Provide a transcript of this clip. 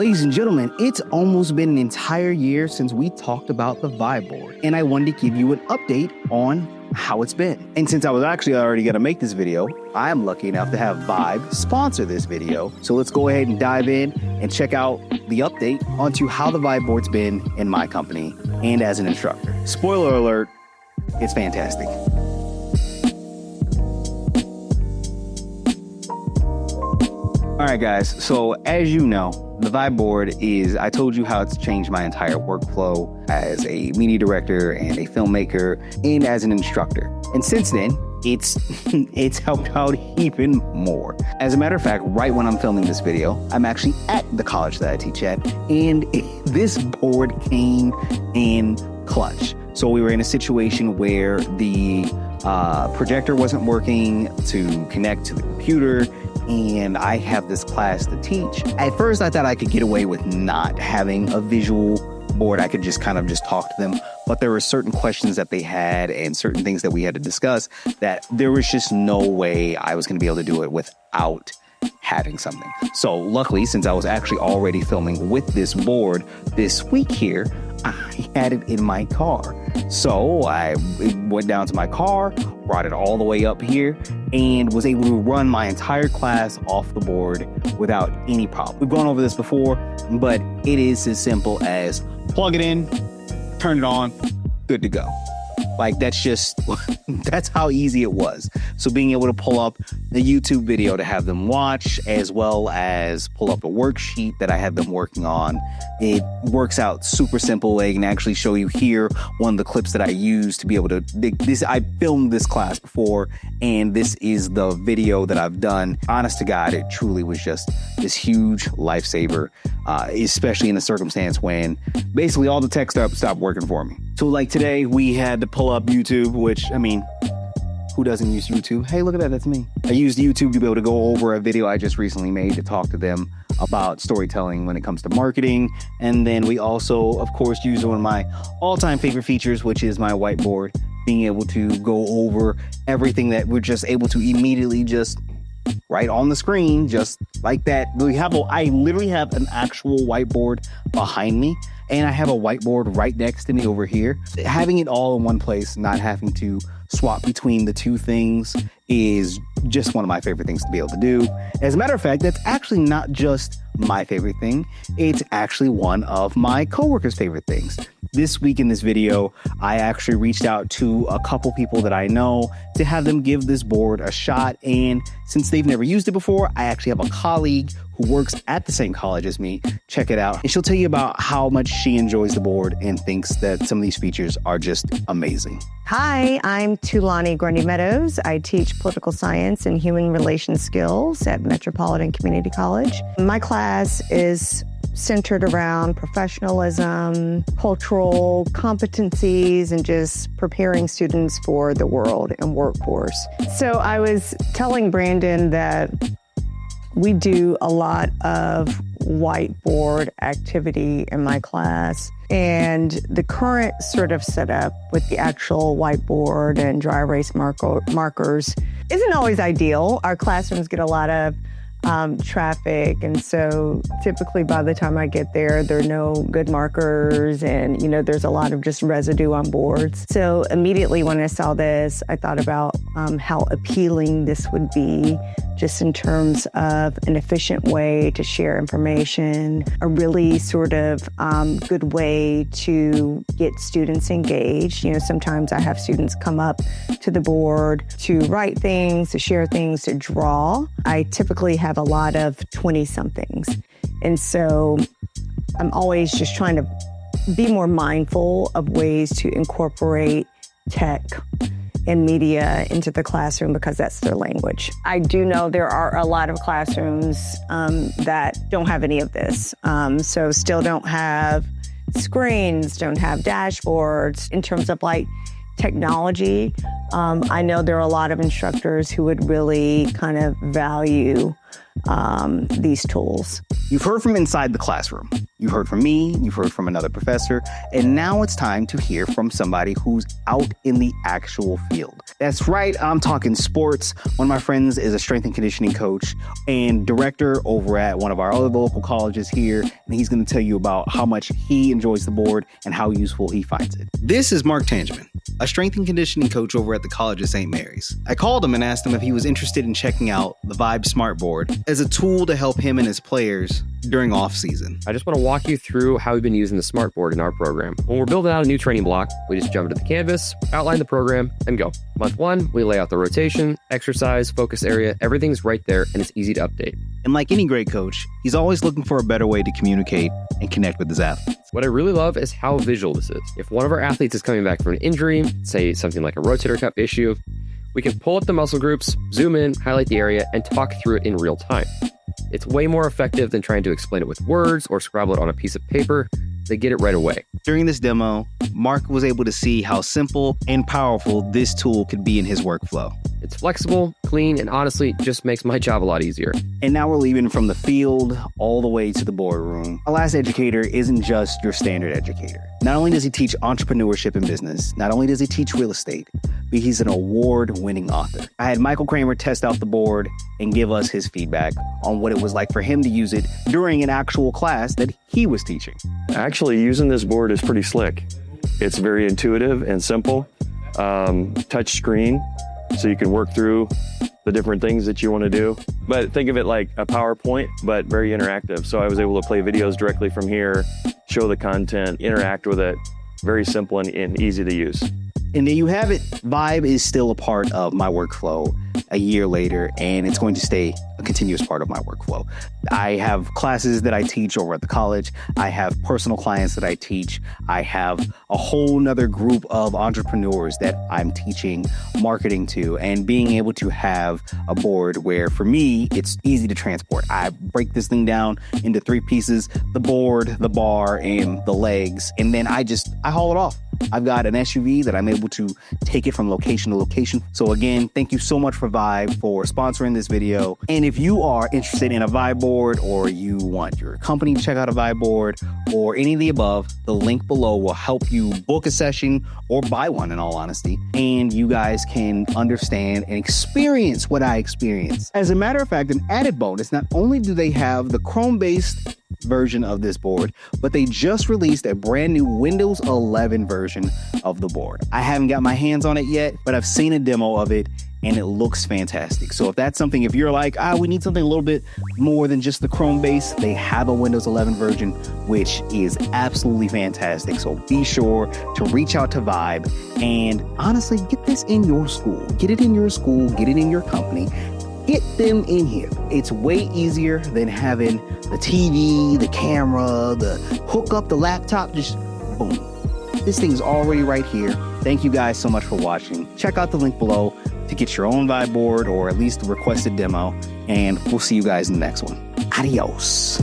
Ladies and gentlemen, it's almost been an entire year since we talked about the Whiteboard, and I wanted to give you an update on how it's been. And since I was actually already going to make this video, I am lucky enough to have Vibe sponsor this video. So let's go ahead and dive in and check out the update onto how the Whiteboard's been in my company and as an instructor. Spoiler alert, it's fantastic. All right, guys, so as you know, the Whiteboard is, I told you how it's changed my entire workflow as a media director and a filmmaker and as an instructor. And since then, it's helped out even more. As a matter of fact, right when I'm filming this video, I'm actually at the college that I teach at, and this board came in clutch. So we were in a situation where the projector wasn't working to connect to the computer, and I have this class to teach. At first, I thought I could get away with not having a visual board. I could just kind of talk to them. But there were certain questions that they had and certain things that we had to discuss that there was just no way I was going to be able to do it without having something. So luckily, since I was actually already filming with this board this week here, I had it in my car. So I went down to my car, brought it all the way up here, and was able to run my entire class off the board without any problem. We've gone over this before, but it is as simple as plug it in, turn it on, good to go. Like, that's how easy it was. So being able to pull up the YouTube video to have them watch, as well as pull up a worksheet that I have them working on, it works out super simple. I can actually show you here one of the clips that I used to be able to, I filmed this class before, and this is the video that I've done. Honest to God, it truly was just this huge lifesaver, especially in a circumstance when basically all the tech stuff stopped working for me. So like today, we had to pull up YouTube, which, I mean, who doesn't use YouTube? Hey, look at that, that's me. I used YouTube to be able to go over a video I just recently made to talk to them about storytelling when it comes to marketing. And then we also, of course, use one of my all-time favorite features, which is my whiteboard, being able to go over everything that we're just able to immediately just right on the screen, just like that. I literally have an actual whiteboard behind me, and I have a whiteboard right next to me over here. Having it all in one place, not having to swap between the two things, is just one of my favorite things to be able to do. As a matter of fact, that's actually not just my favorite thing. It's actually one of my coworkers' favorite things. This week in this video, I actually reached out to a couple people that I know to have them give this board a shot. And since they've never used it before, I actually have a colleague who works at the same college as me check it out. And she'll tell you about how much she enjoys the board and thinks that some of these features are just amazing. Hi, I'm Thulani Meadows. I teach political science and human relations skills at Metropolitan Community College. My class is centered around professionalism, cultural competencies, and just preparing students for the world and workforce. So I was telling Brandon that we do a lot of whiteboard activity in my class, and the current sort of setup with the actual whiteboard and dry erase markers isn't always ideal. Our classrooms get a lot of traffic, and so typically by the time I get there are no good markers, and there's a lot of just residue on boards. So immediately when I saw this, I thought about how appealing this would be, just in terms of an efficient way to share information, a really sort of good way to get students engaged. Sometimes I have students come up to the board to write things, to share things, to draw. I typically have a lot of 20-somethings. And so I'm always just trying to be more mindful of ways to incorporate tech and media into the classroom because that's their language. I do know there are a lot of classrooms that don't have any of this. So still don't have screens, don't have dashboards. In terms of like technology, I know there are a lot of instructors who would really kind of value these tools. You've heard from inside the classroom. You've heard from me, you've heard from another professor, and now it's time to hear from somebody who's out in the actual field. That's right, I'm talking sports. One of my friends is a strength and conditioning coach and director over at one of our other local colleges here, and he's going to tell you about how much he enjoys the board and how useful he finds it. This is Mark Tangeman, a strength and conditioning coach over at the College of St. Mary's. I called him and asked him if he was interested in checking out the Vibe Smart Board as a tool to help him and his players during off season. I just want to walk you through how we've been using the Smart Board in our program. When we're building out a new training block, we just jump into the canvas, outline the program, and go. Month 1, we lay out the rotation, exercise, focus area, everything's right there, and it's easy to update. And like any great coach, he's always looking for a better way to communicate and connect with his athletes. What I really love is how visual this is. If one of our athletes is coming back from an injury, say something like a rotator cuff issue, we can pull up the muscle groups, zoom in, highlight the area, and talk through it in real time. It's way more effective than trying to explain it with words or scribble it on a piece of paper. They get it right away. During this demo, Mark was able to see how simple and powerful this tool could be in his workflow. It's flexible, clean, and honestly, just makes my job a lot easier. And now we're leaving from the field all the way to the boardroom. Our last educator isn't just your standard educator. Not only does he teach entrepreneurship and business, not only does he teach real estate, but he's an award-winning author. I had Michael Cramer test out the board and give us his feedback on what it was like for him to use it during an actual class that he was teaching. Actually, using this board is pretty slick. It's very intuitive and simple. Touch screen, so you can work through the different things that you want to do. But think of it like a PowerPoint, but very interactive. So I was able to play videos directly from here, show the content, interact with it. Very simple and easy to use. And there you have it. Vibe is still a part of my workflow a year later, and it's going to stay a continuous part of my workflow. I have classes that I teach over at the college. I have personal clients that I teach. I have a whole nother group of entrepreneurs that I'm teaching marketing to, and being able to have a board where for me, it's easy to transport. I break this thing down into 3 pieces, the board, the bar, and the legs, and then I haul it off. I've got an SUV that I'm able to take it from location to location. So again, thank you so much for Vibe for sponsoring this video. And if you are interested in a Vibe board, or you want your company to check out a Vibe board, or any of the above, the link below will help you book a session or buy one, in all honesty. And you guys can understand and experience what I experience. As a matter of fact, an added bonus, not only do they have the Chrome-based version of this board, but they just released a brand new Windows 11 version of the board. I haven't got my hands on it yet, but I've seen a demo of it and it looks fantastic. So if that's something, if you're like, we need something a little bit more than just the Chrome base, they have a Windows 11 version, which is absolutely fantastic. So be sure to reach out to Vibe and honestly get this in your school. Get it in your school, get it in your company. Get them in here. It's way easier than having the TV, the camera, the hook up the laptop, just boom. This thing's already right here. Thank you guys so much for watching. Check out the link below to get your own Vibe board, or at least the requested demo, and we'll see you guys in the next one. Adios.